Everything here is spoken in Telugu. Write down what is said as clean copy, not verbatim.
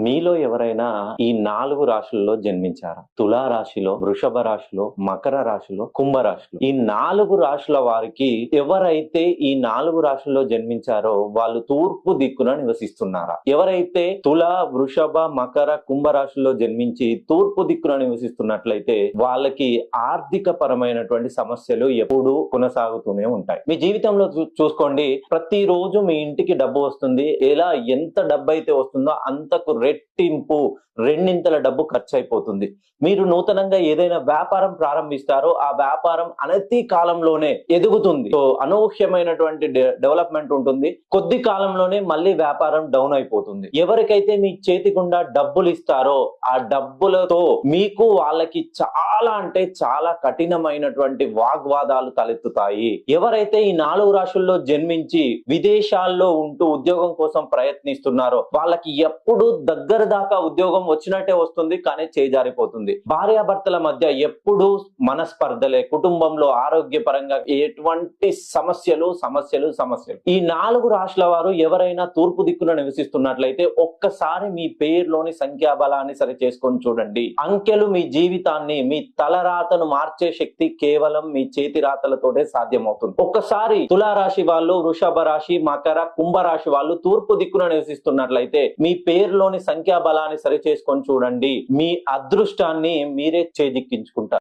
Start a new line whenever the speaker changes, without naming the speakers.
మీలో ఎవరైనా ఈ 4 రాశుల్లో జన్మించారా? తులా రాశిలో, వృషభ రాశిలో, మకర రాశిలో, కుంభ రాశిలో. ఈ 4 రాశుల వారికి ఎవరైతే ఈ 4 రాశుల్లో జన్మించారో వాళ్ళు తూర్పు దిక్కున నివసిస్తున్నారా? ఎవరైతే తుల, వృషభ, మకర, కుంభ రాశుల్లో జన్మించి తూర్పు దిక్కున నివసిస్తున్నట్లయితే వాళ్ళకి ఆర్థిక పరమైనటువంటి సమస్యలు ఎప్పుడూ కొనసాగుతూనే ఉంటాయి. మీ జీవితంలో చూసుకోండి, ప్రతిరోజు మీ ఇంటికి డబ్బు వస్తుంది. ఎంత డబ్బు అయితే వస్తుందో అంతకు రెట్టింపు, రెండింతల డబ్బు ఖర్చు అయిపోతుంది. మీరు నూతనంగా ఏదైనా వ్యాపారం ప్రారంభిస్తారో ఆ వ్యాపారం అనతి కాలంలోనే ఎదుగుతుంది. సో అనూహ్యమైనటువంటి డెవలప్మెంట్ ఉంటుంది. కొద్ది కాలంలోనే మళ్ళీ వ్యాపారం డౌన్ అయిపోతుంది. ఎవరికైతే మీ చేతి గుండా డబ్బులు ఇస్తారో ఆ డబ్బులతో మీకు వాళ్ళకి చాలా అంటే చాలా కఠినమైనటువంటి వాగ్వాదాలు తలెత్తుతాయి. ఎవరైతే ఈ 4 రాశుల్లో జన్మించి విదేశాల్లో ఉంటూ ఉద్యోగం కోసం ప్రయత్నిస్తున్నారో వాళ్ళకి ఎప్పుడు దగ్గర దాకా ఉద్యోగం వచ్చినట్టే వస్తుంది, కానీ చేజారిపోతుంది. భార్యాభర్తల మధ్య ఎప్పుడు మనస్పర్ధలే, కుటుంబంలో ఆరోగ్యపరంగా ఎటువంటి సమస్యలు. ఈ 4 రాశుల వారు ఎవరైనా తూర్పు దిక్కున నివసిస్తున్నట్లయితే ఒక్కసారి మీ పేరులోని సంఖ్యాబలాన్ని సరి చేసుకొని చూడండి. అంకెలు మీ జీవితాన్ని, మీ తలరాతను మార్చే శక్తి కేవలం మీ చేతి రాతలతోటే సాధ్యమవుతుంది. ఒక్కసారి తులారాశి వాళ్ళు, వృషభ రాశి, మకర, కుంభ రాశి వాళ్ళు తూర్పు దిక్కున నివసిస్తున్నట్లయితే మీ పేరులోని సంఖ్యాబలాన్ని సరి చేసుకొని చూడండి. మీ అదృష్టాన్ని మీరే చేజిక్కించుకుంటారు.